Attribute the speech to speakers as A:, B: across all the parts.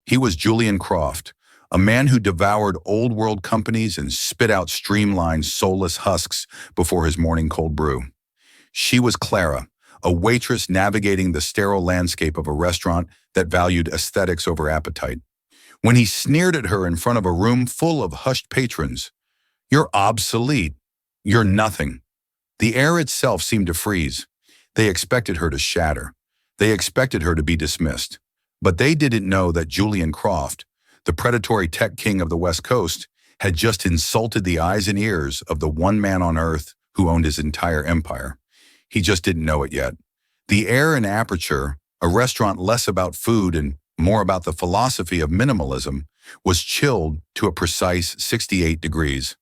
A: He was Julian Croft, a man who devoured old-world companies and spit out streamlined, soulless husks before his morning cold brew. She was Clara, a waitress navigating the sterile landscape of a restaurant that valued aesthetics over appetite. When he sneered at her in front of a room full of hushed patrons, "You're obsolete. You're nothing." The air itself seemed to freeze. They expected her to shatter. They expected her to be dismissed. But they didn't know that Julian Croft, the predatory tech king of the West Coast, had just insulted the eyes and ears of the one man on Earth who owned his entire empire. He just didn't know it yet. The Air and Aperture, a restaurant less about food and more about the philosophy of minimalism, was chilled to a precise 68 degrees.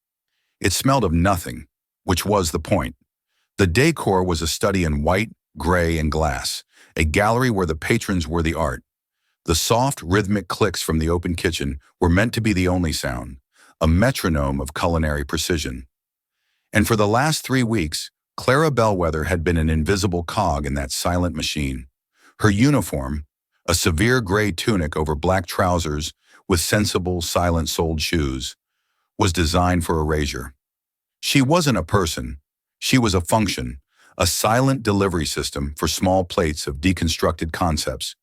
A: It smelled of nothing, which was the point. The decor was a study in white, gray, and glass, a gallery where the patrons were the art. The soft, rhythmic clicks from the open kitchen were meant to be the only sound, a metronome of culinary precision. And for the last 3 weeks, Clara Bellwether had been an invisible cog in that silent machine. Her uniform, a severe gray tunic over black trousers with sensible, silent-soled shoes, was designed for erasure. She wasn't a person. She was a function, a silent delivery system for small plates of deconstructed concepts.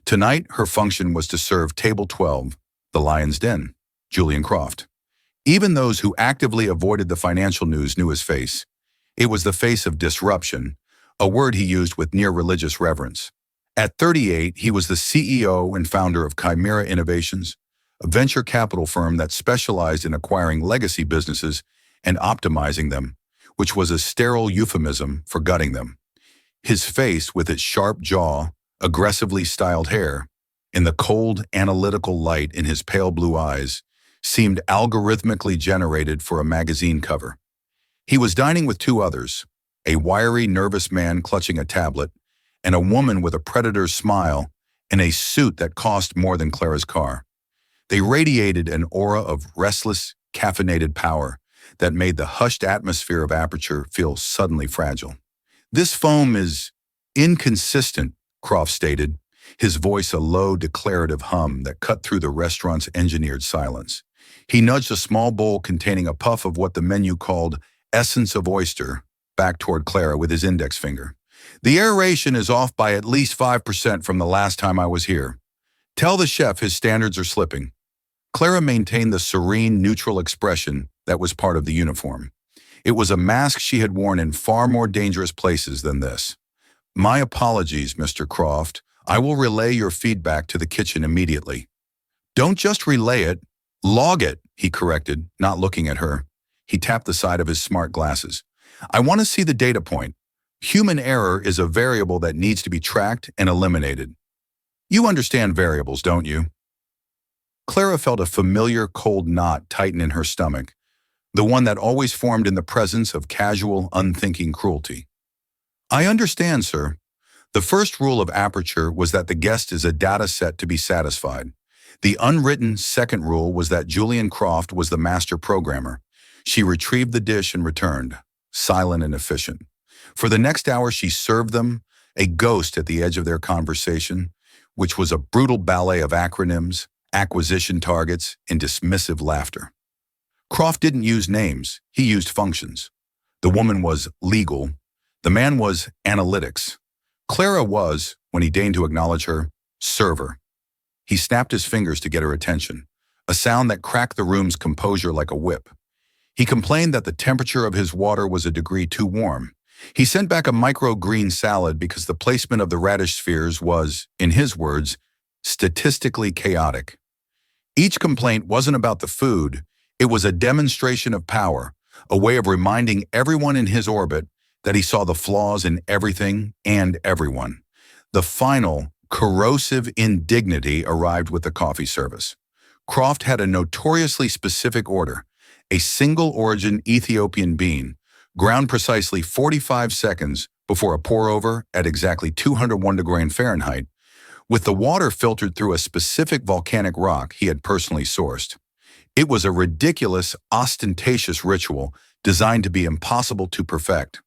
A: Tonight, her function was to serve Table 12, the Lion's Den, Julian Croft. Even those who actively avoided the financial news knew his face. It was the face of disruption, a word he used with near-religious reverence. At 38, he was the CEO and founder of Chimera Innovations, a venture capital firm that specialized in acquiring legacy businesses and optimizing them, which was a sterile euphemism for gutting them. His face, with its sharp jaw, aggressively styled hair, and the cold, analytical light in his pale blue eyes, seemed algorithmically generated for a magazine cover. He was dining with 2 others, a wiry, nervous man clutching a tablet, and a woman with a predator's smile and a suit that cost more than Clara's car. They radiated an aura of restless, caffeinated power that made the hushed atmosphere of Aperture feel suddenly fragile. "This foam is inconsistent," Croft stated, his voice a low, declarative hum that cut through the restaurant's engineered silence. He nudged a small bowl containing a puff of what the menu called essence of oyster back toward Clara with his index finger. "The aeration is off by at least 5% from the last time I was here. Tell the chef his standards are slipping." Clara maintained the serene, neutral expression that was part of the uniform. It was a mask she had worn in far more dangerous places than this. "My apologies, Mr. Croft. I will relay your feedback to the kitchen immediately." "Don't just relay it, log it," he corrected, not looking at her. He tapped the side of his smart glasses. "I want to see the data point. Human error is a variable that needs to be tracked and eliminated. You understand variables, don't you?" Clara felt a familiar cold knot tighten in her stomach, the one that always formed in the presence of casual, unthinking cruelty. "I understand, sir. The first rule of Aperture was that the guest is a data set to be satisfied. The unwritten second rule was that Julian Croft was the master programmer. She retrieved the dish and returned, silent and efficient. For the next hour, she served them, a ghost at the edge of their conversation, which was a brutal ballet of acronyms, acquisition targets, and dismissive laughter. Croft didn't use names, he used functions. The woman was legal. The man was analytics. Clara was, when he deigned to acknowledge her, server. He snapped his fingers to get her attention, a sound that cracked the room's composure like a whip. He complained that the temperature of his water was a degree too warm. He sent back a micro-green salad because the placement of the radish spheres was, in his words, statistically chaotic. Each complaint wasn't about the food, it was a demonstration of power, a way of reminding everyone in his orbit that he saw the flaws in everything and everyone. The final, corrosive indignity arrived with the coffee service. Croft had a notoriously specific order, a single-origin Ethiopian bean, ground precisely 45 seconds before a pour-over at exactly 201 degrees Fahrenheit, with the water filtered through a specific volcanic rock he had personally sourced. It was a ridiculous, ostentatious ritual designed to be impossible to perfect.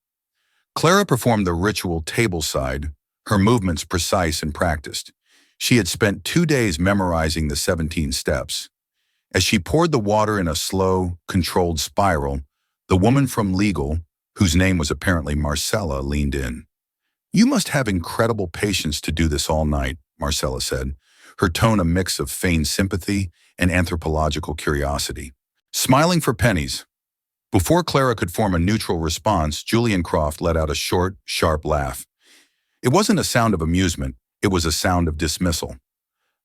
A: Clara performed the ritual tableside, her movements precise and practiced. She had spent 2 days memorizing the 17 steps. As she poured the water in a slow, controlled spiral, the woman from legal, whose name was apparently Marcella, leaned in. "You must have incredible patience to do this all night," Marcella said, her tone a mix of feigned sympathy and anthropological curiosity. Smiling for pennies. Before Clara could form a neutral response, Julian Croft let out a short, sharp laugh. It wasn't a sound of amusement, it was a sound of dismissal.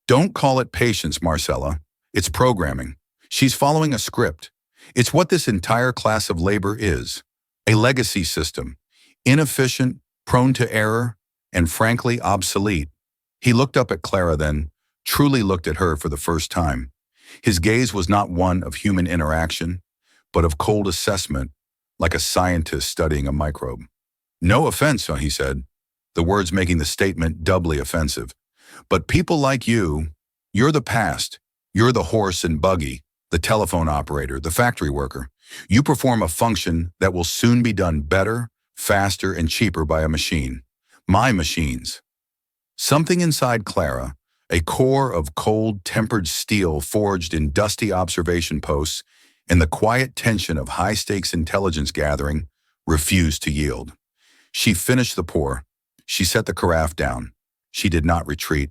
A: "Don't call it patience, Marcella. It's programming. She's following a script. It's what this entire class of labor is. A legacy system. Inefficient, prone to error, and frankly obsolete." He looked up at Clara then, truly looked at her for the first time. His gaze was not one of human interaction, but of cold assessment, like a scientist studying a microbe. "No offense," he said, the words making the statement doubly offensive. "But people like you're the past. You're the horse and buggy, the telephone operator, the factory worker. You perform a function that will soon be done better, faster, and cheaper by a machine. My machines." Something inside Clara, a core of cold, tempered steel forged in dusty observation posts and the quiet tension of high-stakes intelligence gathering, refused to yield. She finished the pour. She set the carafe down. She did not retreat.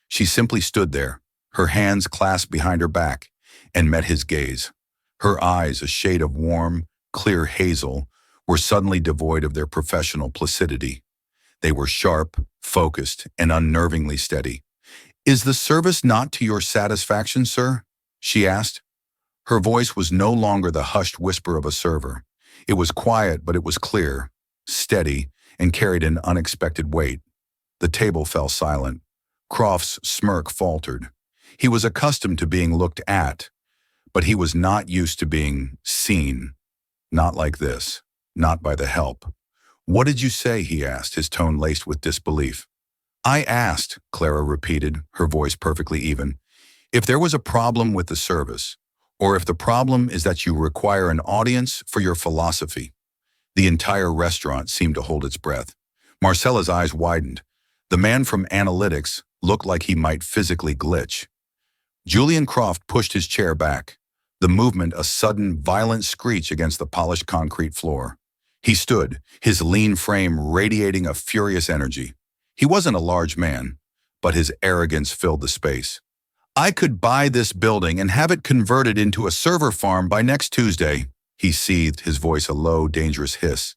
A: She simply stood there, her hands clasped behind her back, and met his gaze. Her eyes, a shade of warm, clear hazel, were suddenly devoid of their professional placidity. They were sharp, focused, and unnervingly steady. "Is the service not to your satisfaction, sir?" she asked. Her voice was no longer the hushed whisper of a server. It was quiet, but it was clear, steady, and carried an unexpected weight. The table fell silent. Croft's smirk faltered. He was accustomed to being looked at, but he was not used to being seen. Not like this. Not by the help. "What did you say?" he asked, his tone laced with disbelief. "I asked," Clara repeated, her voice perfectly even, "if there was a problem with the service, or if the problem is that you require an audience for your philosophy." The entire restaurant seemed to hold its breath. Marcella's eyes widened. The man from analytics looked like he might physically glitch. Julian Croft pushed his chair back, the movement a sudden, violent screech against the polished concrete floor. He stood, his lean frame radiating a furious energy. He wasn't a large man, but his arrogance filled the space. "I could buy this building and have it converted into a server farm by next Tuesday," he seethed, his voice a low, dangerous hiss.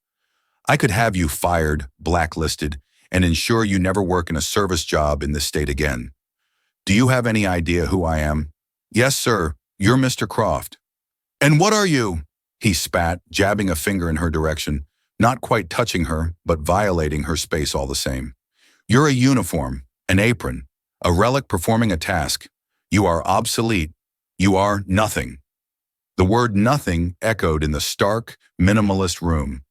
A: "I could have you fired, blacklisted, and ensure you never work in a service job in this state again. Do you have any idea who I am?" "Yes, sir, you're Mr. Croft." "And what are you?" he spat, jabbing a finger in her direction, not quite touching her, but violating her space all the same. "You're a uniform, an apron, a relic performing a task. You are obsolete. You are nothing." The word nothing echoed in the stark, minimalist room.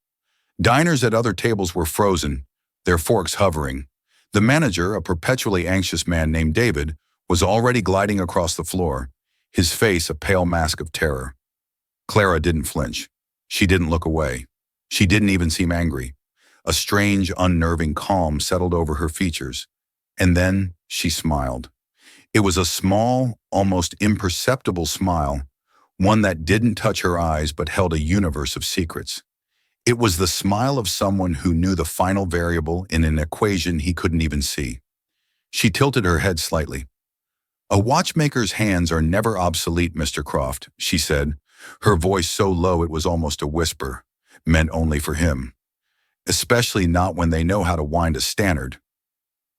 A: Diners at other tables were frozen, their forks hovering. The manager, a perpetually anxious man named David, was already gliding across the floor, his face a pale mask of terror. Clara didn't flinch. She didn't look away. She didn't even seem angry. A strange, unnerving calm settled over her features. And then she smiled. It was a small, almost imperceptible smile, one that didn't touch her eyes but held a universe of secrets. It was the smile of someone who knew the final variable in an equation he couldn't even see. She tilted her head slightly. "A watchmaker's hands are never obsolete, Mr. Croft," she said, her voice so low it was almost a whisper, meant only for him. "Especially not when they know how to wind a Stannard."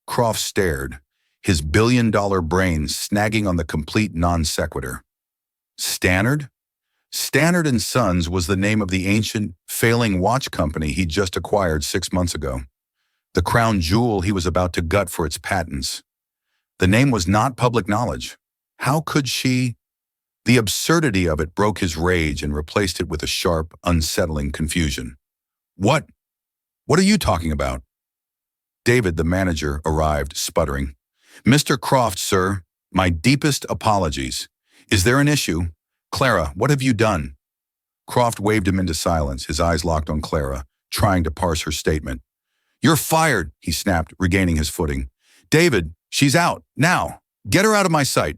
A: Croft stared, his billion-dollar brain snagging on the complete non-sequitur. Stannard? Stannard and Sons was the name of the ancient, failing watch company he'd just acquired 6 months ago. The crown jewel he was about to gut for its patents. The name was not public knowledge. How could she? The absurdity of it broke his rage and replaced it with a sharp, unsettling confusion. What? What are you talking about?" David, the manager, arrived, sputtering. "Mr. Croft, sir, my deepest apologies. Is there an issue? Clara, what have you done?" Croft waved him into silence, his eyes locked on Clara, trying to parse her statement. "You're fired," he snapped, regaining his footing. "David, She's out, now. Get her out of my sight.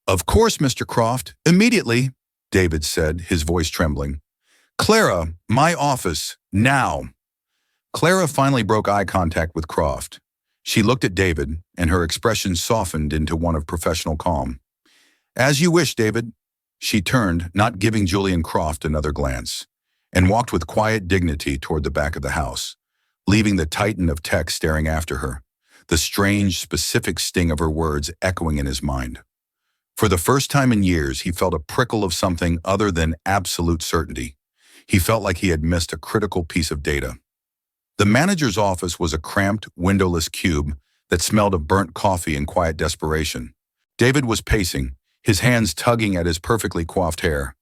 A: Of course, Mr. Croft, immediately, David said, his voice trembling. Clara, my office, now. Clara finally broke eye contact with Croft. She looked at David, and her expression softened into one of professional calm. As you wish, David. She turned, not giving Julian Croft another glance, and walked with quiet dignity toward the back of the house, leaving the titan of tech staring after her, the strange, specific sting of her words echoing in his mind. For the first time in years, he felt a prickle of something other than absolute certainty. He felt like he had missed a critical piece of data. The manager's office was a cramped, windowless cube that smelled of burnt coffee and quiet desperation. David was pacing, his hands tugging at his perfectly coiffed hair.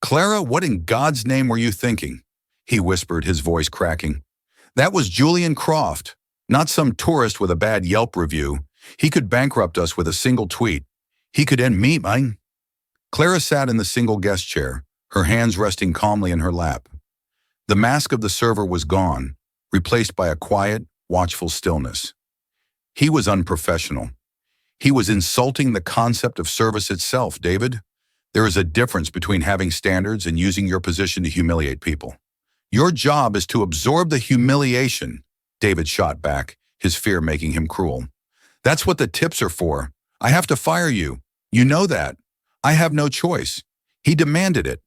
A: Clara, what in God's name were you thinking? He whispered, his voice cracking. That was Julian Croft, not some tourist with a bad Yelp review. He could bankrupt us with a single tweet. He could end me, mine. Clara sat in the single guest chair, her hands resting calmly in her lap. The mask of the server was gone, replaced by a quiet, watchful stillness. He was unprofessional. He was insulting the concept of service itself, David. There is a difference between having standards and using your position to humiliate people. Your job is to absorb the humiliation, David shot back, his fear making him cruel. That's what the tips are for. I have to fire you. You know that. I have no choice. He demanded it.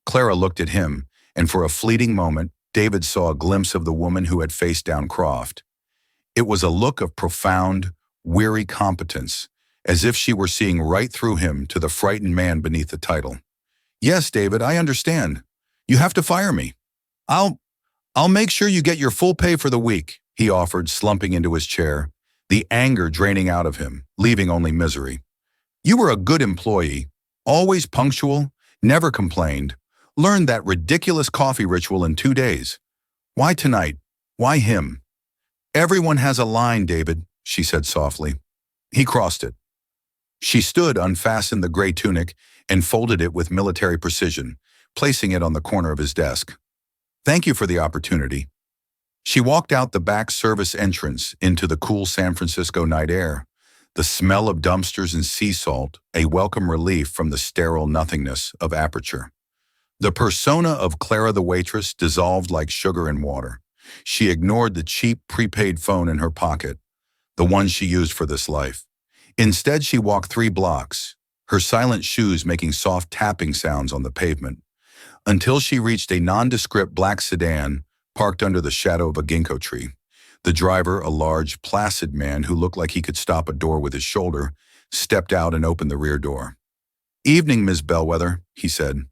A: Clara looked at him, and for a fleeting moment, David saw a glimpse of the woman who had faced down Croft. It was a look of profound, weary competence, as if she were seeing right through him to the frightened man beneath the title. Yes, David, I understand. You have to fire me. I'll make sure you get your full pay for the week, he offered, slumping into his chair, the anger draining out of him, leaving only misery. You were a good employee, always punctual, never complained, learned that ridiculous coffee ritual in 2 days. Why tonight? Why him? Everyone has a line, David, she said softly. He crossed it. She stood, unfastened the gray tunic, and folded it with military precision, placing it on the corner of his desk. Thank you for the opportunity. She walked out the back service entrance into the cool San Francisco night air, the smell of dumpsters and sea salt, a welcome relief from the sterile nothingness of Aperture. The persona of Clara the waitress dissolved like sugar in water. She ignored the cheap prepaid phone in her pocket, the one she used for this life. Instead, she walked 3 blocks, her silent shoes making soft tapping sounds on the pavement, until she reached a nondescript black sedan parked under the shadow of a ginkgo tree. The driver, a large, placid man who looked like he could stop a door with his shoulder, stepped out and opened the rear door. Evening, Ms. Bellwether, he said.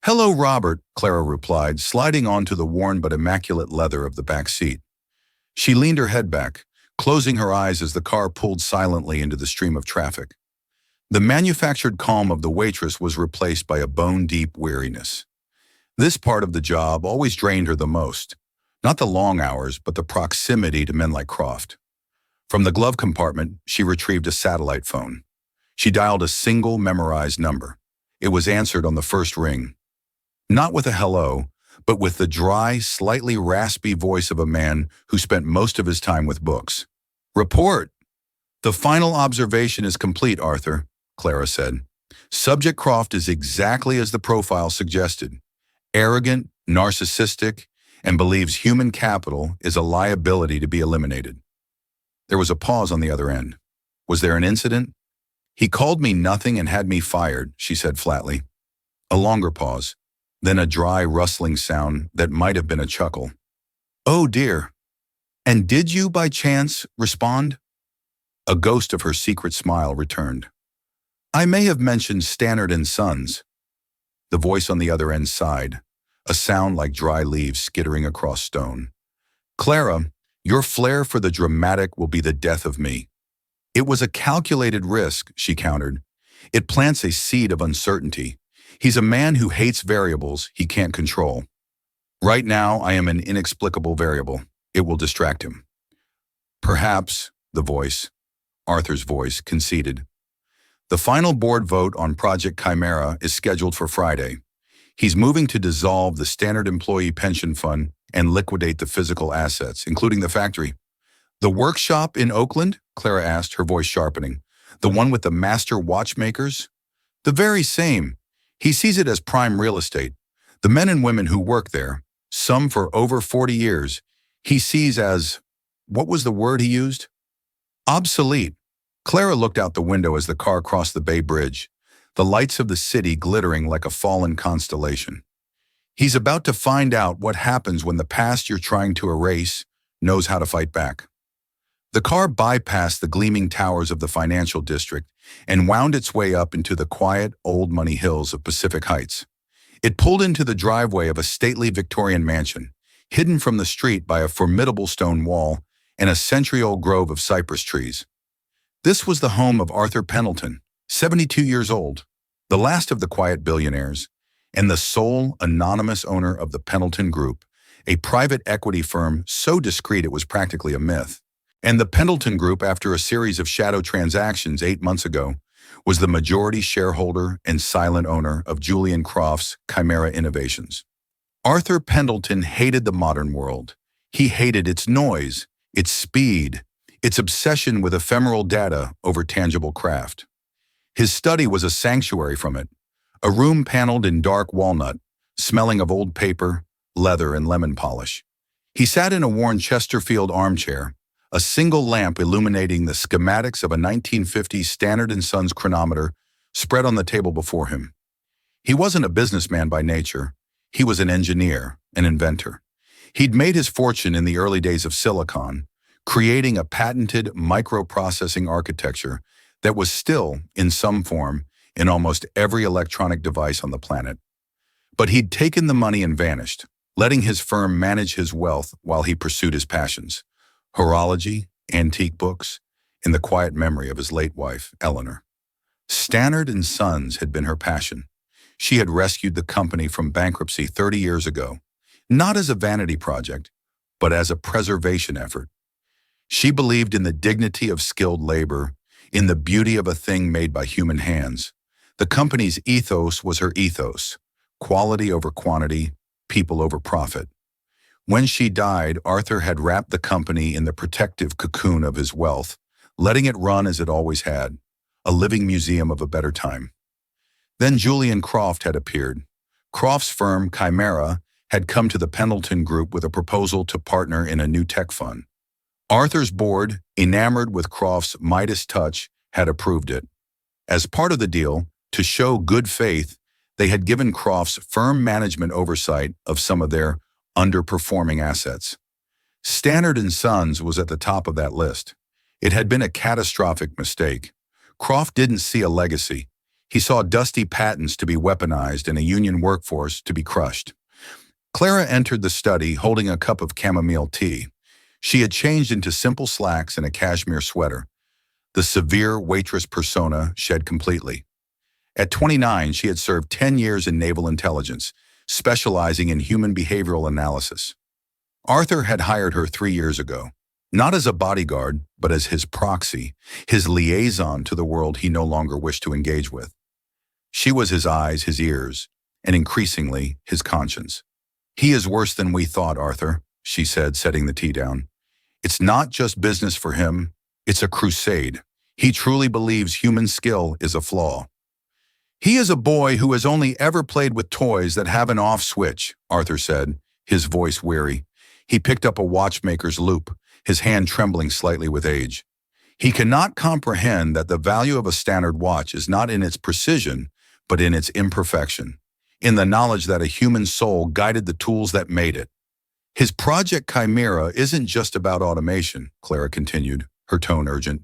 A: Hello, Robert, Clara replied, sliding onto the worn but immaculate leather of the back seat. She leaned her head back, closing her eyes as the car pulled silently into the stream of traffic. The manufactured calm of the waitress was replaced by a bone-deep weariness. This part of the job always drained her the most, not the long hours, but the proximity to men like Croft. From the glove compartment, she retrieved a satellite phone. She dialed a single memorized number. It was answered on the first ring. Not with a hello, but with the dry, slightly raspy voice of a man who spent most of his time with books. Report. The final observation is complete, Arthur, Clara said. Subject Croft is exactly as the profile suggested. Arrogant, narcissistic, and believes human capital is a liability to be eliminated. There was a pause on the other end. Was there an incident? He called me nothing and had me fired, she said flatly. A longer pause, then a dry, rustling sound that might have been a chuckle. Oh dear. And did you, by chance, respond? A ghost of her secret smile returned. I may have mentioned Stannard and Sons. The voice on the other end sighed, a sound like dry leaves skittering across stone. Clara, your flair for the dramatic will be the death of me. It was a calculated risk, she countered. It plants a seed of uncertainty. He's a man who hates variables he can't control. Right now, I am an inexplicable variable. It will distract him. Perhaps, Arthur's voice, conceded. The final board vote on Project Chimera is scheduled for Friday. He's moving to dissolve the Standard Employee Pension Fund and liquidate the physical assets, including the factory. The workshop in Oakland? Clara asked, her voice sharpening. The one with the master watchmakers? The very same. He sees it as prime real estate. The men and women who work there, some for over 40 years, he sees as, what was the word he used? Obsolete. Clara looked out the window as the car crossed the Bay Bridge, the lights of the city glittering like a fallen constellation. He's about to find out what happens when the past you're trying to erase knows how to fight back. The car bypassed the gleaming towers of the financial district and wound its way up into the quiet, old money hills of Pacific Heights. It pulled into the driveway of a stately Victorian mansion, hidden from the street by a formidable stone wall and a century-old grove of cypress trees. This was the home of Arthur Pendleton, 72 years old, the last of the quiet billionaires, and the sole anonymous owner of the Pendleton Group, a private equity firm so discreet it was practically a myth. And the Pendleton Group, after a series of shadow transactions 8 months ago, was the majority shareholder and silent owner of Julian Croft's Chimera Innovations. Arthur Pendleton hated the modern world. He hated its noise, its speed, its obsession with ephemeral data over tangible craft. His study was a sanctuary from it, a room paneled in dark walnut, smelling of old paper, leather, and lemon polish. He sat in a worn Chesterfield armchair, a single lamp illuminating the schematics of a 1950s Standard & Sons chronometer spread on the table before him. He wasn't a businessman by nature. He was an engineer, an inventor. He'd made his fortune in the early days of silicon, creating a patented microprocessing architecture that was still, in some form, in almost every electronic device on the planet. But he'd taken the money and vanished, letting his firm manage his wealth while he pursued his passions: horology, antique books, and the quiet memory of his late wife, Eleanor. Standard & Sons had been her passion. She had rescued the company from bankruptcy 30 years ago, not as a vanity project, but as a preservation effort. She believed in the dignity of skilled labor, in the beauty of a thing made by human hands. The company's ethos was her ethos: quality over quantity, people over profit. When she died, Arthur had wrapped the company in the protective cocoon of his wealth, letting it run as it always had, a living museum of a better time. Then Julian Croft had appeared. Croft's firm, Chimera, had come to the Pendleton Group with a proposal to partner in a new tech fund. Arthur's board, enamored with Croft's Midas touch, had approved it. As part of the deal, to show good faith, they had given Croft's firm management oversight of some of their underperforming assets. Standard & Sons was at the top of that list. It had been a catastrophic mistake. Croft didn't see a legacy. He saw dusty patents to be weaponized and a union workforce to be crushed. Clara entered the study holding a cup of chamomile tea. She had changed into simple slacks and a cashmere sweater. The severe waitress persona shed completely. At 29, she had served 10 years in naval intelligence, specializing in human behavioral analysis. Arthur had hired her 3 years ago, not as a bodyguard, but as his proxy, his liaison to the world he no longer wished to engage with. She was his eyes, his ears, and increasingly, his conscience. "He is worse than we thought, Arthur," she said, setting the tea down. "It's not just business for him, it's a crusade. He truly believes human skill is a flaw." "He is a boy who has only ever played with toys that have an off switch," Arthur said, his voice weary. He picked up a watchmaker's loop, his hand trembling slightly with age. "He cannot comprehend that the value of a standard watch is not in its precision, but in its imperfection, in the knowledge that a human soul guided the tools that made it." "His project Chimera isn't just about automation," Clara continued, her tone urgent.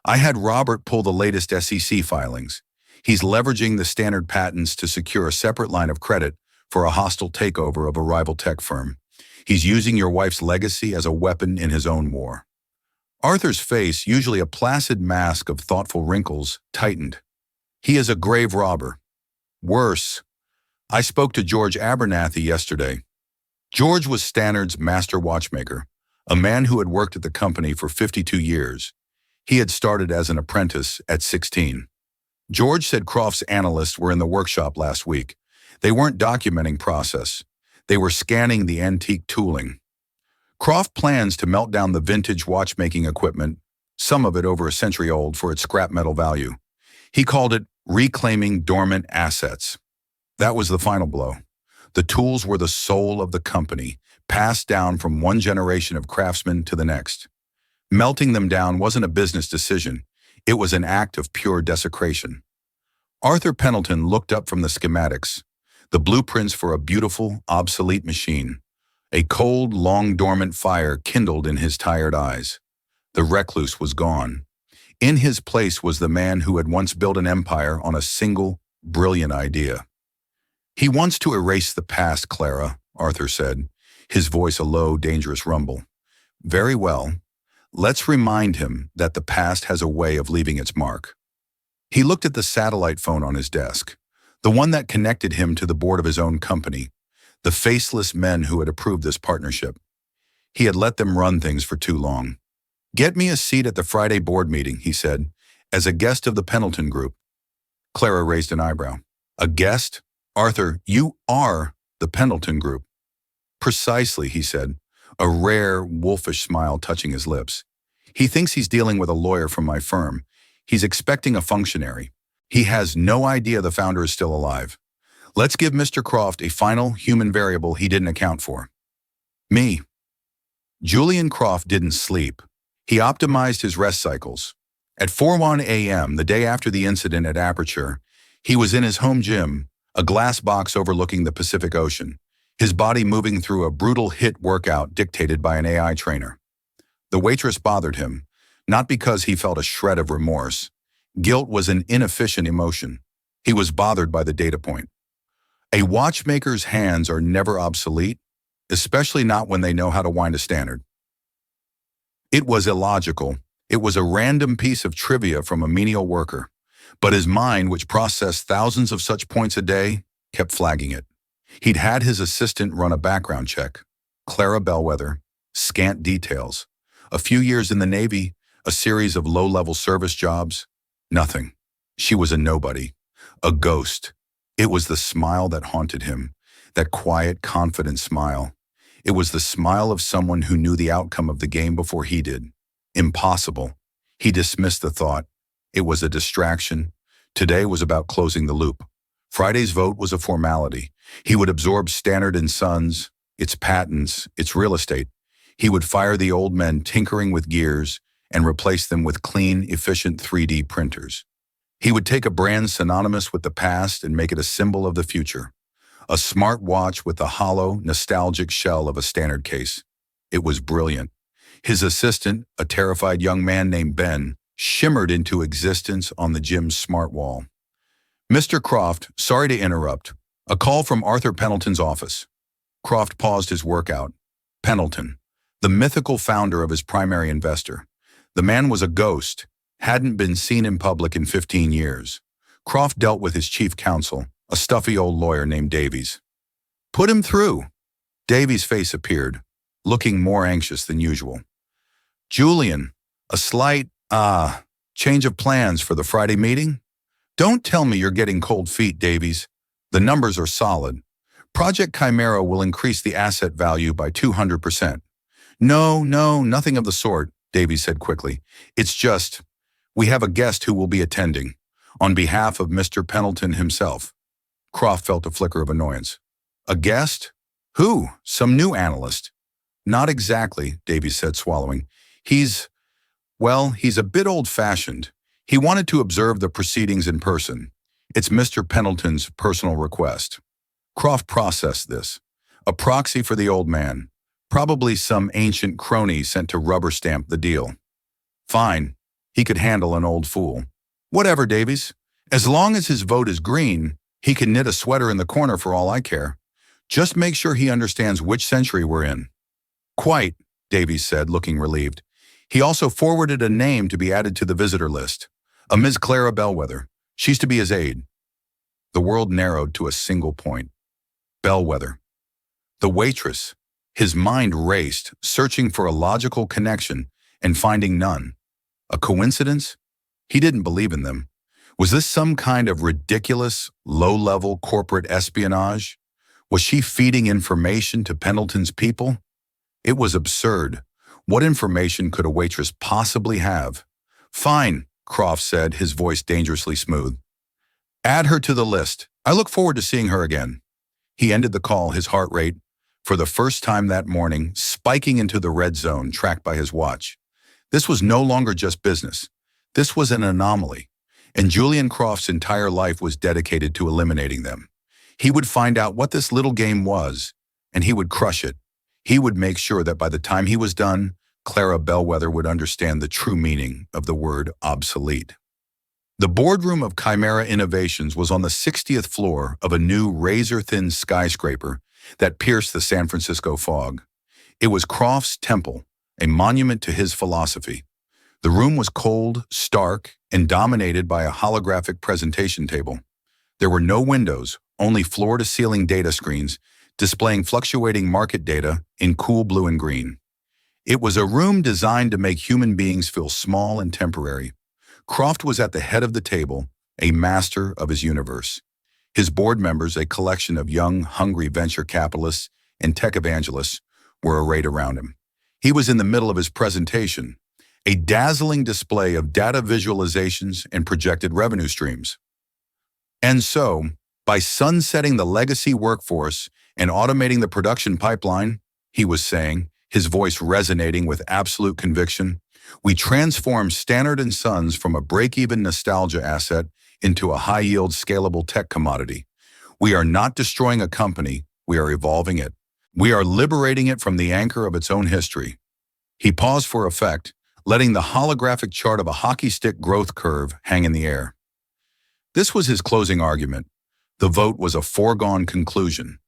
A: "I had Robert pull the latest SEC filings. He's leveraging the standard patents to secure a separate line of credit for a hostile takeover of a rival tech firm. He's using your wife's legacy as a weapon in his own war." Arthur's face, usually a placid mask of thoughtful wrinkles, tightened. "He is a grave robber. Worse. I spoke to George Abernathy yesterday. George was Standard's master watchmaker, a man who had worked at the company for 52 years. He had started as an apprentice at 16. George said Croft's analysts were in the workshop last week. They weren't documenting process. They were scanning the antique tooling. Croft plans to melt down the vintage watchmaking equipment, some of it over a century old for its scrap metal value. He called it reclaiming dormant assets. That was the final blow. The tools were the soul of the company, passed down from one generation of craftsmen to the next. Melting them down wasn't a business decision. It was an act of pure desecration. Arthur Pendleton looked up from the schematics, the blueprints for a beautiful, obsolete machine. A cold, long-dormant fire kindled in his tired eyes. The recluse was gone. In his place was the man who had once built an empire on a single, brilliant idea. "He wants to erase the past, Clara," Arthur said, his voice a low, dangerous rumble. "Very well. Let's remind him that the past has a way of leaving its mark." He looked at the satellite phone on his desk, the one that connected him to the board of his own company, the faceless men who had approved this partnership. He had let them run things for too long. "Get me a seat at the Friday board meeting," he said, "as a guest of the Pendleton Group." Clara raised an eyebrow. "A guest? Arthur, you are the Pendleton Group." "Precisely," he said, a rare, wolfish smile touching his lips. "He thinks he's dealing with a lawyer from my firm. He's expecting a functionary. He has no idea the founder is still alive. Let's give Mr. Croft a final human variable he didn't account for. Me." Julian Croft didn't sleep. He optimized his rest cycles. At 4:01 a.m., the day after the incident at Aperture, he was in his home gym, a glass box overlooking the Pacific Ocean, his body moving through a brutal HIIT workout dictated by an AI trainer. The waitress bothered him, not because he felt a shred of remorse. Guilt was an inefficient emotion. He was bothered by the data point. A watchmaker's hands are never obsolete, especially not when they know how to wind a standard. It was illogical. It was a random piece of trivia from a menial worker. But his mind, which processed thousands of such points a day, kept flagging it. He'd had his assistant run a background check. Clara Bellwether, scant details. A few years in the Navy, a series of low-level service jobs. Nothing. She was a nobody. A ghost. It was the smile that haunted him. That quiet, confident smile. It was the smile of someone who knew the outcome of the game before he did. Impossible. He dismissed the thought. It was a distraction. Today was about closing the loop. Friday's vote was a formality. He would absorb Standard & Sons, its patents, its real estate. He would fire the old men tinkering with gears and replace them with clean, efficient 3D printers. He would take a brand synonymous with the past and make it a symbol of the future. A smart watch with the hollow, nostalgic shell of a Standard case. It was brilliant. His assistant, a terrified young man named Ben, shimmered into existence on the gym's smart wall. "Mr. Croft, sorry to interrupt. A call from Arthur Pendleton's office." Croft paused his workout. Pendleton, the mythical founder of his primary investor. The man was a ghost, hadn't been seen in public in 15 years. Croft dealt with his chief counsel, a stuffy old lawyer named Davies. "Put him through." Davies' face appeared, looking more anxious than usual. "Julian, a slight, change of plans for the Friday meeting?" "Don't tell me you're getting cold feet, Davies. The numbers are solid. Project Chimera will increase the asset value by 200%. No, nothing of the sort," Davies said quickly. "It's just, we have a guest who will be attending, on behalf of Mr. Pendleton himself." Croft felt a flicker of annoyance. "A guest? Who? Some new analyst?" "Not exactly," Davies said, swallowing. He's a bit old-fashioned. He wanted to observe the proceedings in person. It's Mr. Pendleton's personal request." Croft processed this. A proxy for the old man. Probably some ancient crony sent to rubber stamp the deal. Fine. He could handle an old fool. "Whatever, Davies. As long as his vote is green, he can knit a sweater in the corner for all I care. Just make sure he understands which century we're in." "Quite," Davies said, looking relieved. He also forwarded a name to be added to the visitor list. A Ms. Clara Bellwether. She's to be his aide. The world narrowed to a single point. Bellwether. The waitress. His mind raced, searching for a logical connection and finding none. A coincidence? He didn't believe in them. Was this some kind of ridiculous, low-level corporate espionage? Was she feeding information to Pendleton's people? It was absurd. What information could a waitress possibly have? Fine, Croft said, his voice dangerously smooth. Add her to the list. I look forward to seeing her again. He ended the call, his heart rate, for the first time that morning, spiking into the red zone tracked by his watch. This was no longer just business. This was an anomaly, and Julian Croft's entire life was dedicated to eliminating them. He would find out what this little game was, and he would crush it. He would make sure that by the time he was done, Clara Bellwether would understand the true meaning of the word obsolete. The boardroom of Chimera Innovations was on the 60th floor of a new razor-thin skyscraper that pierced the San Francisco fog. It was Croft's temple, a monument to his philosophy. The room was cold, stark, and dominated by a holographic presentation table. There were no windows, only floor-to-ceiling data screens displaying fluctuating market data in cool blue and green. It was a room designed to make human beings feel small and temporary. Croft was at the head of the table, a master of his universe. His board members, a collection of young, hungry venture capitalists and tech evangelists, were arrayed around him. He was in the middle of his presentation, a dazzling display of data visualizations and projected revenue streams. And so, by sunsetting the legacy workforce and automating the production pipeline, he was saying, his voice resonating with absolute conviction, we transform Stannard & Sons from a break-even nostalgia asset into a high-yield, scalable tech commodity. We are not destroying a company, we are evolving it. We are liberating it from the anchor of its own history. He paused for effect, letting the holographic chart of a hockey stick growth curve hang in the air. This was his closing argument. The vote was a foregone conclusion.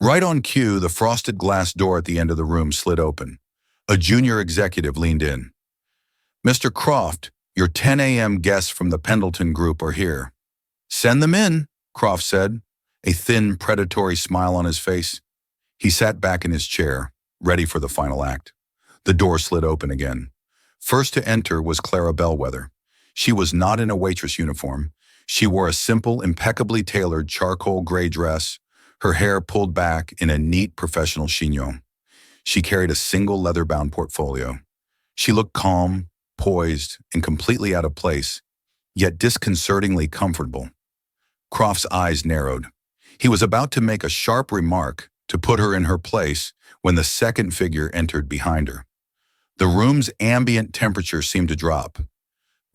A: Right on cue, the frosted glass door at the end of the room slid open. A junior executive leaned in. Mr. Croft, your 10 a.m. guests from the Pendleton Group are here. Send them in, Croft said, a thin, predatory smile on his face. He sat back in his chair, ready for the final act. The door slid open again. First to enter was Clara Bellwether. She was not in a waitress uniform. She wore a simple, impeccably tailored charcoal gray dress, her hair pulled back in a neat professional chignon. She carried a single leather-bound portfolio. She looked calm, poised, and completely out of place, yet disconcertingly comfortable. Croft's eyes narrowed. He was about to make a sharp remark to put her in her place when the second figure entered behind her. The room's ambient temperature seemed to drop.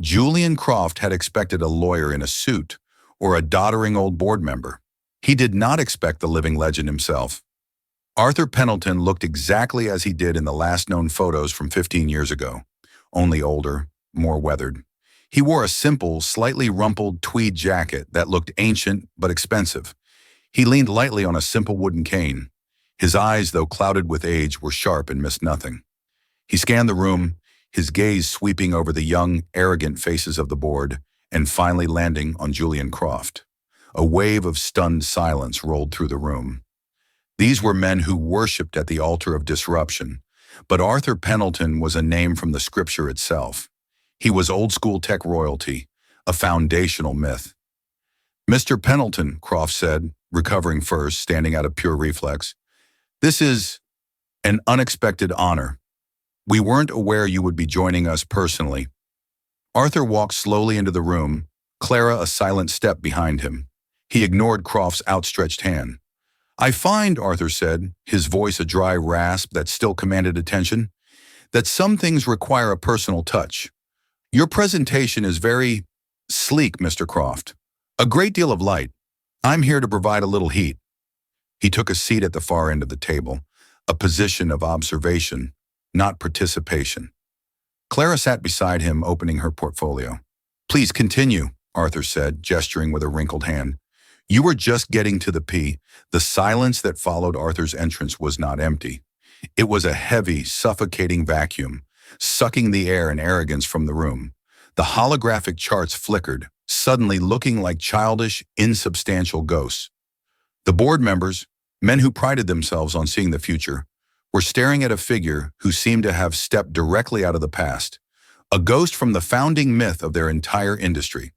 A: Julian Croft had expected a lawyer in a suit or a doddering old board member. He did not expect the living legend himself. Arthur Pendleton looked exactly as he did in the last known photos from 15 years ago, only older, more weathered. He wore a simple, slightly rumpled tweed jacket that looked ancient but expensive. He leaned lightly on a simple wooden cane. His eyes, though clouded with age, were sharp and missed nothing. He scanned the room, his gaze sweeping over the young, arrogant faces of the board, and finally landing on Julian Croft. A wave of stunned silence rolled through the room. These were men who worshipped at the altar of disruption, but Arthur Pendleton was a name from the scripture itself. He was old-school tech royalty, a foundational myth. Mr. Pendleton, Croft said, recovering first, standing out of pure reflex, this is an unexpected honor. We weren't aware you would be joining us personally. Arthur walked slowly into the room, Clara a silent step behind him. He ignored Croft's outstretched hand. I find, Arthur said, his voice a dry rasp that still commanded attention, that some things require a personal touch. Your presentation is very sleek, Mr. Croft. A great deal of light. I'm here to provide a little heat. He took a seat at the far end of the table, a position of observation, not participation. Clara sat beside him, opening her portfolio. Please continue, Arthur said, gesturing with a wrinkled hand. You were just getting to the P. The silence that followed Arthur's entrance was not empty. It was a heavy, suffocating vacuum, sucking the air and arrogance from the room. The holographic charts flickered, suddenly looking like childish, insubstantial ghosts. The board members, men who prided themselves on seeing the future, were staring at a figure who seemed to have stepped directly out of the past, a ghost from the founding myth of their entire industry.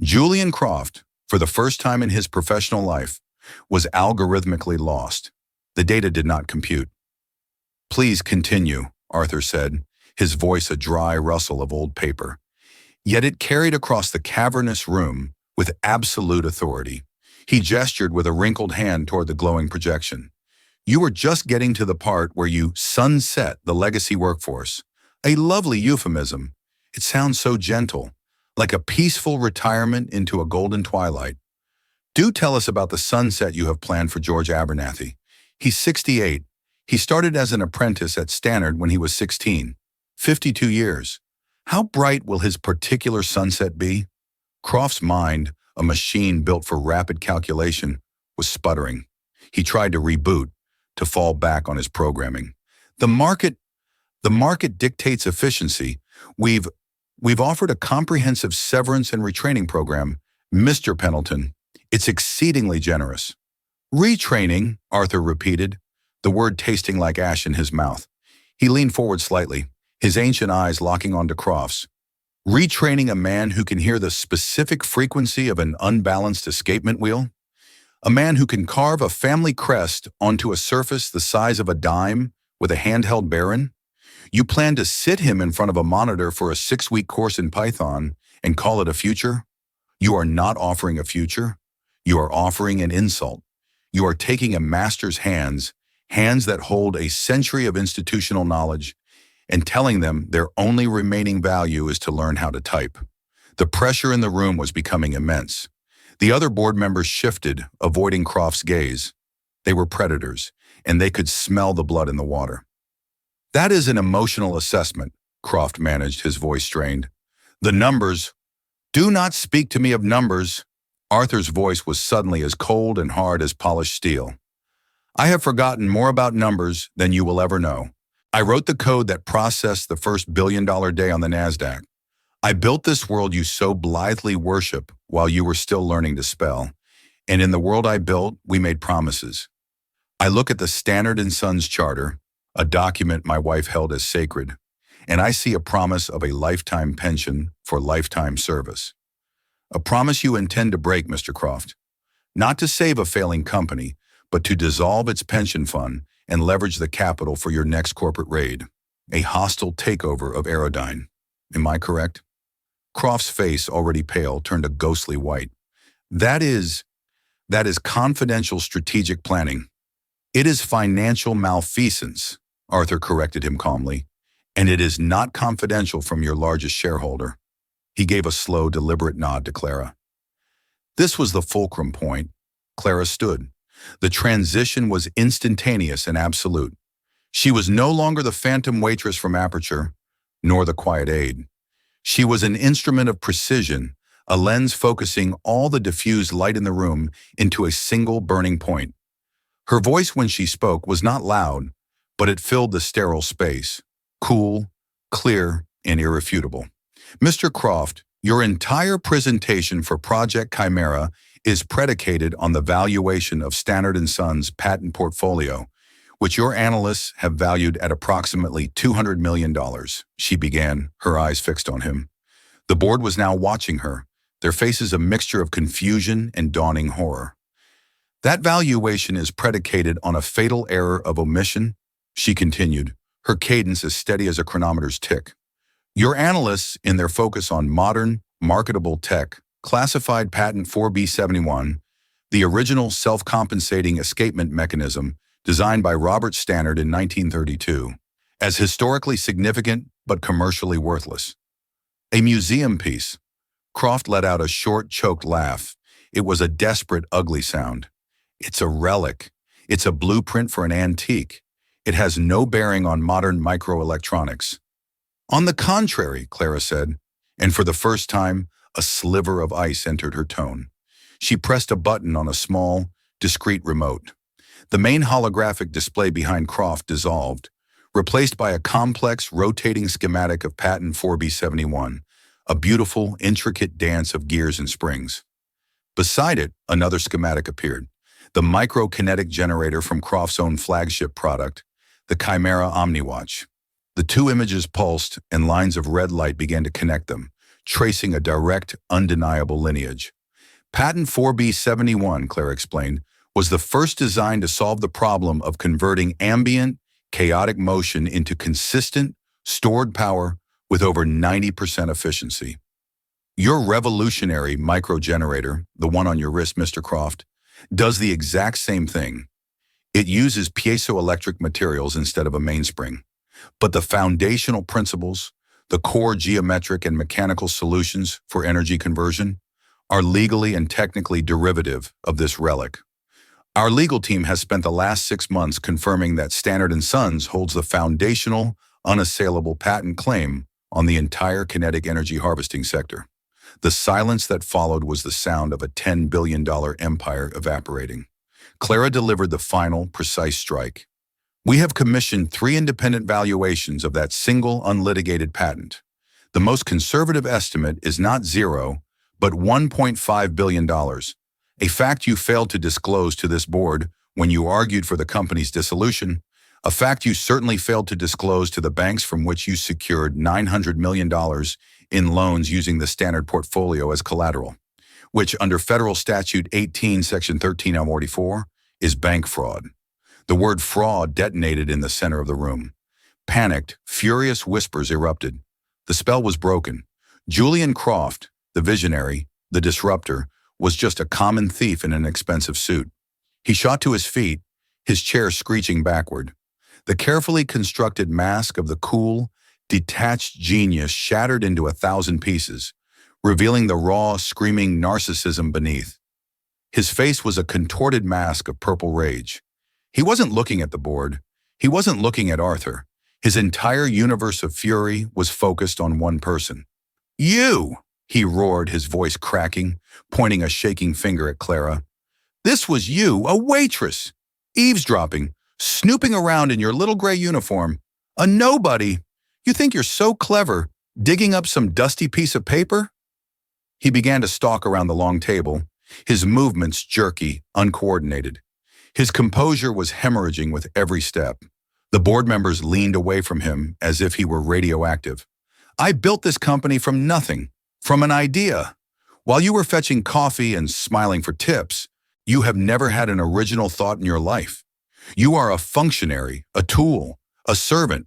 A: Julian Croft, for the first time in his professional life, was algorithmically lost. The data did not compute. Please continue, Arthur said, his voice a dry rustle of old paper. Yet it carried across the cavernous room with absolute authority. He gestured with a wrinkled hand toward the glowing projection. You were just getting to the part where you sunset the legacy workforce. A lovely euphemism. It sounds so gentle, like a peaceful retirement into a golden twilight. Do tell us about the sunset you have planned for George Abernathy. He's 68. He started as an apprentice at Stannard when he was 16. 52 years. How bright will his particular sunset be? Croft's mind, a machine built for rapid calculation, was sputtering. He tried to reboot, to fall back on his programming. The market dictates efficiency. We've offered a comprehensive severance and retraining program, Mr. Pendleton. It's exceedingly generous. Retraining, Arthur repeated, the word tasting like ash in his mouth. He leaned forward slightly, his ancient eyes locking onto Croft's. Retraining a man who can hear the specific frequency of an unbalanced escapement wheel? A man who can carve a family crest onto a surface the size of a dime with a handheld baron? You plan to sit him in front of a monitor for a 6-week course in Python and call it a future? You are not offering a future. You are offering an insult. You are taking a master's hands that hold a century of institutional knowledge, and telling them their only remaining value is to learn how to type. The pressure in the room was becoming immense. The other board members shifted, avoiding Croft's gaze. They were predators, and they could smell the blood in the water. That is an emotional assessment, Croft managed, his voice strained. The numbers. Do not speak to me of numbers. Arthur's voice was suddenly as cold and hard as polished steel. I have forgotten more about numbers than you will ever know. I wrote the code that processed the first $1 billion day on the NASDAQ. I built this world you so blithely worship while you were still learning to spell. And in the world I built, we made promises. I look at the Stannard & Sons Charter, a document my wife held as sacred, and I see a promise of a lifetime pension for lifetime service. A promise you intend to break, Mr. Croft. Not to save a failing company, but to dissolve its pension fund and leverage the capital for your next corporate raid. A hostile takeover of Aerodyne. Am I correct? Croft's face, already pale, turned a ghostly white. That is confidential strategic planning. It is financial malfeasance, Arthur corrected him calmly, and it is not confidential from your largest shareholder. He gave a slow, deliberate nod to Clara. This was the fulcrum point. Clara stood. The transition was instantaneous and absolute. She was no longer the phantom waitress from Aperture, nor the quiet aide. She was an instrument of precision, a lens focusing all the diffused light in the room into a single burning point. Her voice when she spoke was not loud, but it filled the sterile space, cool, clear, and irrefutable. Mr. Croft, your entire presentation for Project Chimera is predicated on the valuation of Stannard & Sons' patent portfolio, which your analysts have valued at approximately $200 million, she began, her eyes fixed on him. The board was now watching her, their faces a mixture of confusion and dawning horror. That valuation is predicated on a fatal error of omission, she continued, her cadence as steady as a chronometer's tick. Your analysts, in their focus on modern, marketable tech, classified patent 4B71, the original self-compensating escapement mechanism designed by Robert Stannard in 1932, as historically significant but commercially worthless. A museum piece. Croft let out a short, choked laugh. It was a desperate, ugly sound. It's a relic. It's a blueprint for an antique. It has no bearing on modern microelectronics. On the contrary, Clara said, and for the first time, a sliver of ice entered her tone. She pressed a button on a small, discreet remote. The main holographic display behind Croft dissolved, replaced by a complex, rotating schematic of patent 4B71, a beautiful, intricate dance of gears and springs. Beside it, another schematic appeared, the microkinetic generator from Croft's own flagship product, the Chimera OmniWatch. The two images pulsed, and lines of red light began to connect them, tracing a direct, undeniable lineage. Patent 4B71, Clara explained, was the first designed to solve the problem of converting ambient, chaotic motion into consistent, stored power with over 90% efficiency. Your revolutionary microgenerator, the one on your wrist, Mr. Croft, does the exact same thing. It uses piezoelectric materials instead of a mainspring. But the foundational principles, the core geometric and mechanical solutions for energy conversion, are legally and technically derivative of this relic. Our legal team has spent the last 6 months confirming that Standard & Sons holds the foundational, unassailable patent claim on the entire kinetic energy harvesting sector. The silence that followed was the sound of a $10 billion empire evaporating. Clara delivered the final, precise strike. We have commissioned 3 independent valuations of that single unlitigated patent. The most conservative estimate is not 0, but $1.5 billion, a fact you failed to disclose to this board when you argued for the company's dissolution, a fact you certainly failed to disclose to the banks from which you secured $900 million in loans using the standard portfolio as collateral, which under Federal Statute 18, Section 1344, is bank fraud. The word fraud detonated in the center of the room. Panicked, furious whispers erupted. The spell was broken. Julian Croft, the visionary, the disruptor, was just a common thief in an expensive suit. He shot to his feet, his chair screeching backward. The carefully constructed mask of the cool, detached genius shattered into 1,000 pieces, revealing the raw, screaming narcissism beneath. His face was a contorted mask of purple rage. He wasn't looking at the board. He wasn't looking at Arthur. His entire universe of fury was focused on one person. "You!" he roared, his voice cracking, pointing a shaking finger at Clara. "This was you, a waitress, eavesdropping, snooping around in your little gray uniform. A nobody. You think you're so clever, digging up some dusty piece of paper?" He began to stalk around the long table, his movements jerky, uncoordinated. His composure was hemorrhaging with every step. The board members leaned away from him as if he were radioactive. "I built this company from nothing, from an idea. While you were fetching coffee and smiling for tips, you have never had an original thought in your life. You are a functionary, a tool, a servant."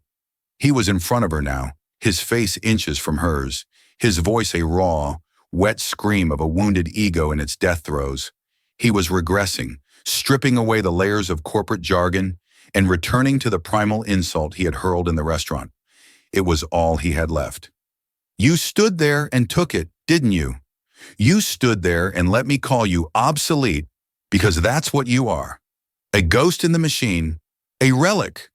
A: He was in front of her now, his face inches from hers, his voice a raw, wet scream of a wounded ego in its death throes. He was regressing, stripping away the layers of corporate jargon and returning to the primal insult he had hurled in the restaurant. It was all he had left. "You stood there and took it, didn't you? You stood there and let me call you obsolete because that's what you are. A ghost in the machine, a relic.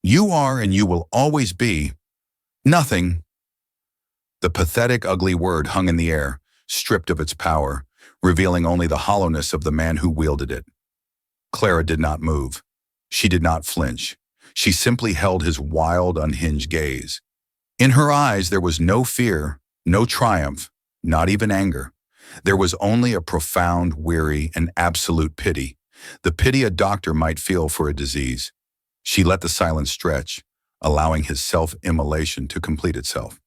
A: You are and you will always be nothing." The pathetic, ugly word hung in the air, stripped of its power, revealing only the hollowness of the man who wielded it. Clara did not move. She did not flinch. She simply held his wild, unhinged gaze. In her eyes there was no fear, no triumph, not even anger. There was only a profound, weary, and absolute pity, the pity a doctor might feel for a disease. She let the silence stretch, allowing his self-immolation to complete itself.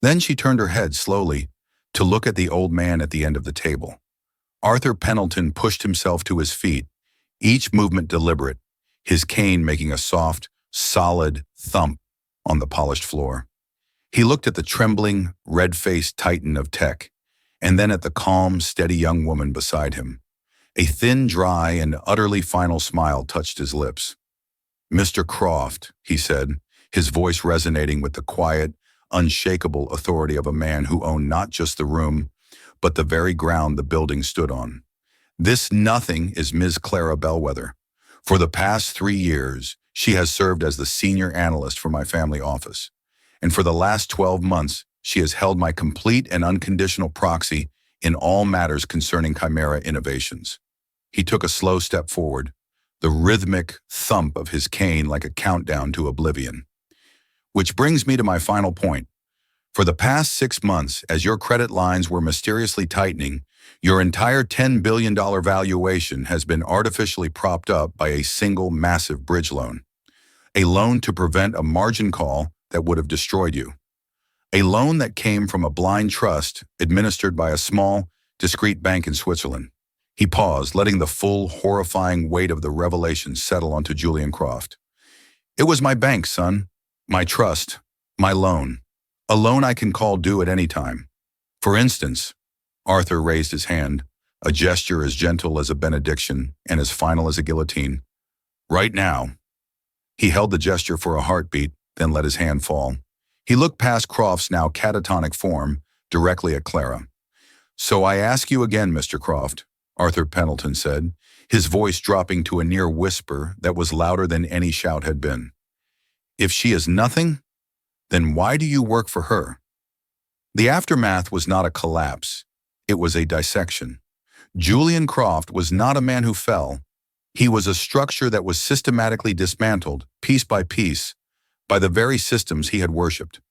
A: Then she turned her head slowly to look at the old man at the end of the table. Arthur Pendleton pushed himself to his feet, each movement deliberate, his cane making a soft, solid thump on the polished floor. He looked at the trembling, red-faced titan of tech, and then at the calm, steady young woman beside him. A thin, dry, and utterly final smile touched his lips. "Mr. Croft," he said, his voice resonating with the quiet, unshakable authority of a man who owned not just the room, but the very ground the building stood on. "This nothing is Ms. Clara Bellwether. For the past 3 years, she has served as the senior analyst for my family office. And for the last 12 months, she has held my complete and unconditional proxy in all matters concerning Chimera innovations." He took a slow step forward, the rhythmic thump of his cane like a countdown to oblivion. "Which brings me to my final point. For the past 6 months, as your credit lines were mysteriously tightening, your entire $10 billion valuation has been artificially propped up by a single massive bridge loan. A loan to prevent a margin call that would have destroyed you. A loan that came from a blind trust administered by a small, discreet bank in Switzerland." He paused, letting the full, horrifying weight of the revelation settle onto Julian Croft. "It was my bank, son. My trust. My loan. A loan I can call due at any time. For instance, Arthur raised his hand, a gesture as gentle as a benediction and as final as a guillotine. Right now. He held the gesture for a heartbeat, then let his hand fall. He looked past Croft's now catatonic form, directly at Clara. So I ask you again, Mr. Croft, Arthur Pendleton said, his voice dropping to a near whisper that was louder than any shout had been. If she is nothing, then why do you work for her? The aftermath was not a collapse. It was a dissection. Julian Croft was not a man who fell. He was a structure that was systematically dismantled, piece by piece, by the very systems he had worshipped.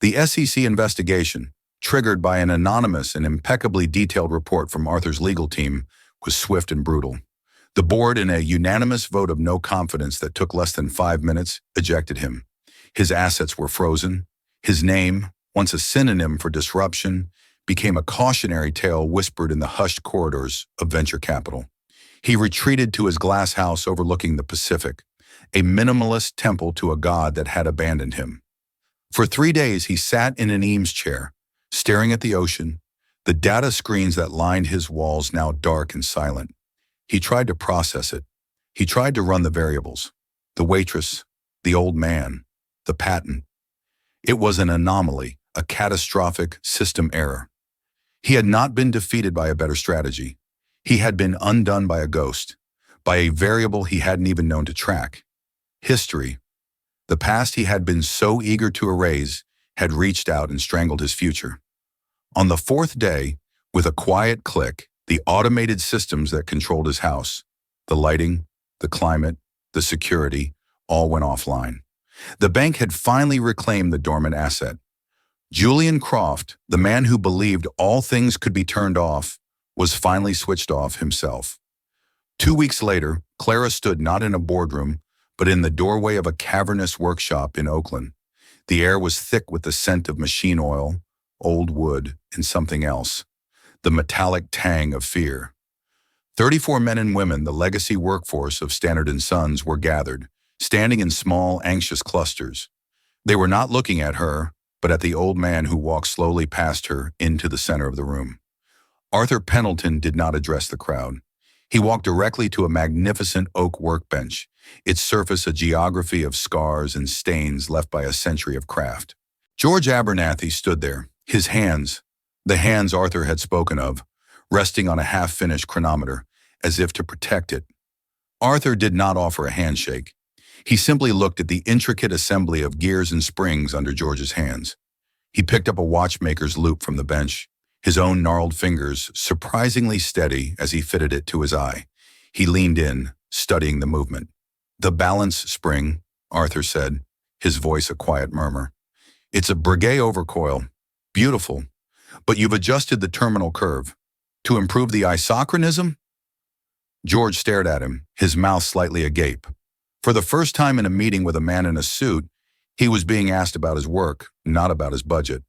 A: The SEC investigation, triggered by an anonymous and impeccably detailed report from Arthur's legal team, was swift and brutal. The board, in a unanimous vote of no confidence that took less than 5 minutes, ejected him. His assets were frozen. His name, once a synonym for disruption, became a cautionary tale whispered in the hushed corridors of venture capital. He retreated to his glass house overlooking the Pacific, a minimalist temple to a god that had abandoned him. For 3 days, he sat in an Eames chair, staring at the ocean, the data screens that lined his walls now dark and silent. He tried to process it. He tried to run the variables. The waitress, the old man, the patent. It was an anomaly, a catastrophic system error. He had not been defeated by a better strategy. He had been undone by a ghost, by a variable he hadn't even known to track. History, the past he had been so eager to erase, had reached out and strangled his future. On the 4th day, with a quiet click, the automated systems that controlled his house, the lighting, the climate, the security, all went offline. The bank had finally reclaimed the dormant asset. Julian Croft, the man who believed all things could be turned off, was finally switched off himself. 2 weeks later, Clara stood not in a boardroom, but in the doorway of a cavernous workshop in Oakland. The air was thick with the scent of machine oil, old wood, and something else, the metallic tang of fear. 34 men and women, the legacy workforce of Standard & Sons, were gathered, standing in small, anxious clusters. They were not looking at her, but at the old man who walked slowly past her into the center of the room. Arthur Pendleton did not address the crowd. He walked directly to a magnificent oak workbench, its surface a geography of scars and stains left by a century of craft. George Abernathy stood there, his hands, the hands Arthur had spoken of, resting on a half-finished chronometer, as if to protect it. Arthur did not offer a handshake. He simply looked at the intricate assembly of gears and springs under George's hands. He picked up a watchmaker's loop from the bench, his own gnarled fingers surprisingly steady as he fitted it to his eye. He leaned in, studying the movement. "The balance spring," Arthur said, his voice a quiet murmur. "It's a Breguet overcoil. Beautiful. But you've adjusted the terminal curve. To improve the isochronism?" George stared at him, his mouth slightly agape. For the first time in a meeting with a man in a suit, he was being asked about his work, not about his budget.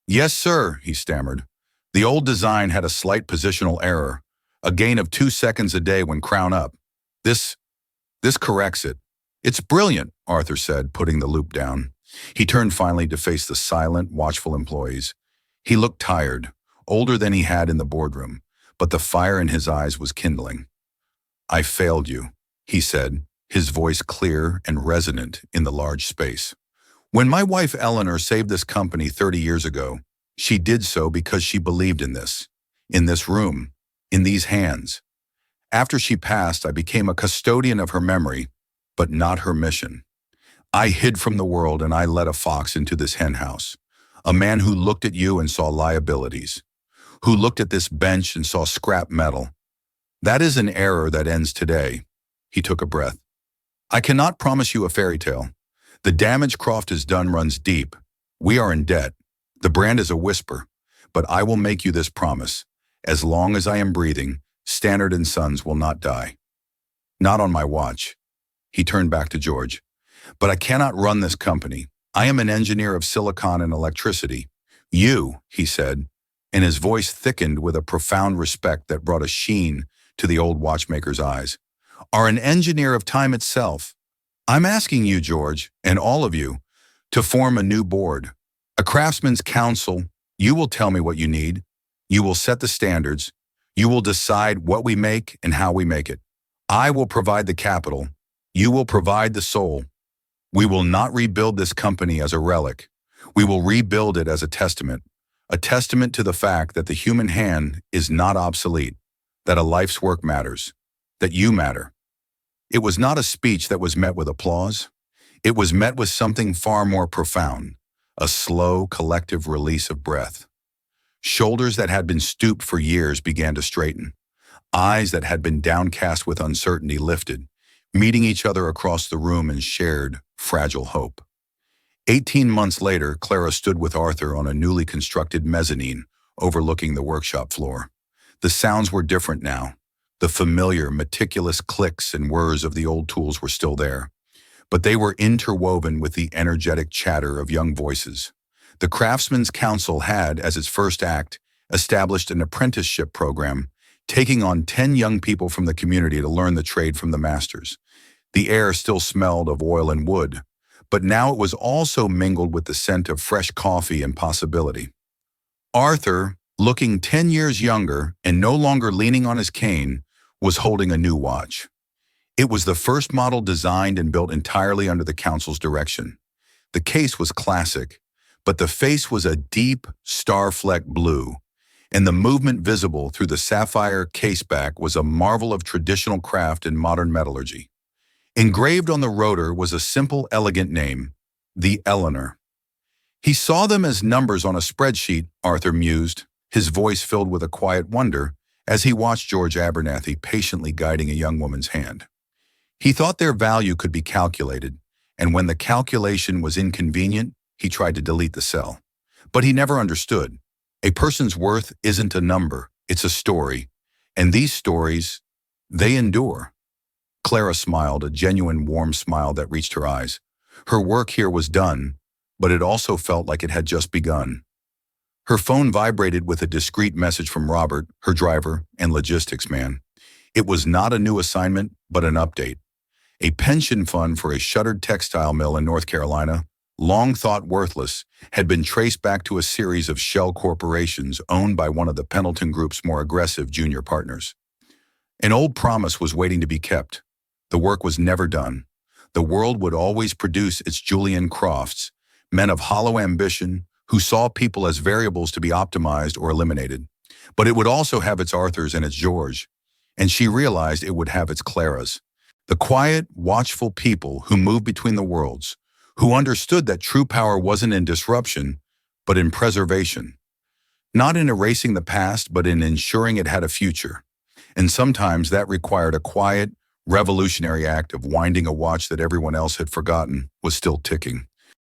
A: "Yes, sir," he stammered. "The old design had a slight positional error, a gain of 2 seconds a day when crown up. This corrects it." "It's brilliant," Arthur said, putting the loop down. He turned finally to face the silent, watchful employees. He looked tired, older than he had in the boardroom, but the fire in his eyes was kindling. "I failed you," he said, his voice clear and resonant in the large space. "When my wife Eleanor saved this company 30 years ago, she did so because she believed in this room, in these hands. After she passed, I became a custodian of her memory, but not her mission. I hid from the world and I let a fox into this henhouse, a man who looked at you and saw liabilities, who looked at this bench and saw scrap metal. That is an error that ends today." He took a breath. "I cannot promise you a fairy tale. The damage Croft has done runs deep. We are in debt. The brand is a whisper, but I will make you this promise. As long as I am breathing, Standard & Sons will not die. Not on my watch." He turned back to George. "But I cannot run this company. I am an engineer of silicon and electricity. You," he said, and his voice thickened with a profound respect that brought a sheen to the old watchmaker's eyes, "are an engineer of time itself. I'm asking you, George, and all of you, To form a new board. A craftsman's council. You will tell me what you need. You will set the standards. You will decide what we make and how we make it. I will provide the capital. You will provide the soul. We will not rebuild this company as a relic. We will rebuild it as a testament to the fact that the human hand is not obsolete, that a life's work matters, that you matter. It was not a speech that was met with applause. It was met with something far more profound, a slow, collective release of breath. Shoulders that had been stooped for years began to straighten. Eyes that had been downcast with uncertainty lifted, meeting each other across the room in shared, fragile hope. 18 months later, Clara stood with Arthur on a newly constructed mezzanine overlooking the workshop floor. The sounds were different now. The familiar, meticulous clicks and whirs of the old tools were still there, but they were interwoven with the energetic chatter of young voices. The Craftsmen's Council had, as its first act, established an apprenticeship program, taking on 10 young people from the community to learn the trade from the masters. The air still smelled of oil and wood, but now it was also mingled with the scent of fresh coffee and possibility. Arthur, looking 10 years younger and no longer leaning on his cane, was holding a new watch. It was the first model designed and built entirely under the council's direction. The case was classic, but the face was a deep, star-flecked blue, and the movement visible through the sapphire caseback was a marvel of traditional craft and modern metallurgy. Engraved on the rotor was a simple, elegant name, the Eleanor. He saw them as numbers on a spreadsheet, Arthur mused, his voice filled with a quiet wonder as he watched George Abernathy patiently guiding a young woman's hand. He thought their value could be calculated, and when the calculation was inconvenient, he tried to delete the cell. But he never understood. A person's worth isn't a number, it's a story. And these stories, they endure. Clara smiled, a genuine warm smile that reached her eyes. Her work here was done, but it also felt like it had just begun. Her phone vibrated with a discreet message from Robert, her driver and logistics man. It was not a new assignment, but an update. A pension fund for a shuttered textile mill in North Carolina, long thought worthless, had been traced back to a series of shell corporations owned by one of the Pendleton Group's more aggressive junior partners. An old promise was waiting to be kept. The work was never done. The world would always produce its Julian Crofts, men of hollow ambition who saw people as variables to be optimized or eliminated. But it would also have its Arthurs and its George, and she realized it would have its Claras. The quiet, watchful people who moved between the worlds, who understood that true power wasn't in disruption, but in preservation. Not in erasing the past, but in ensuring it had a future. And sometimes that required a quiet, revolutionary act of winding a watch that everyone else had forgotten was still ticking.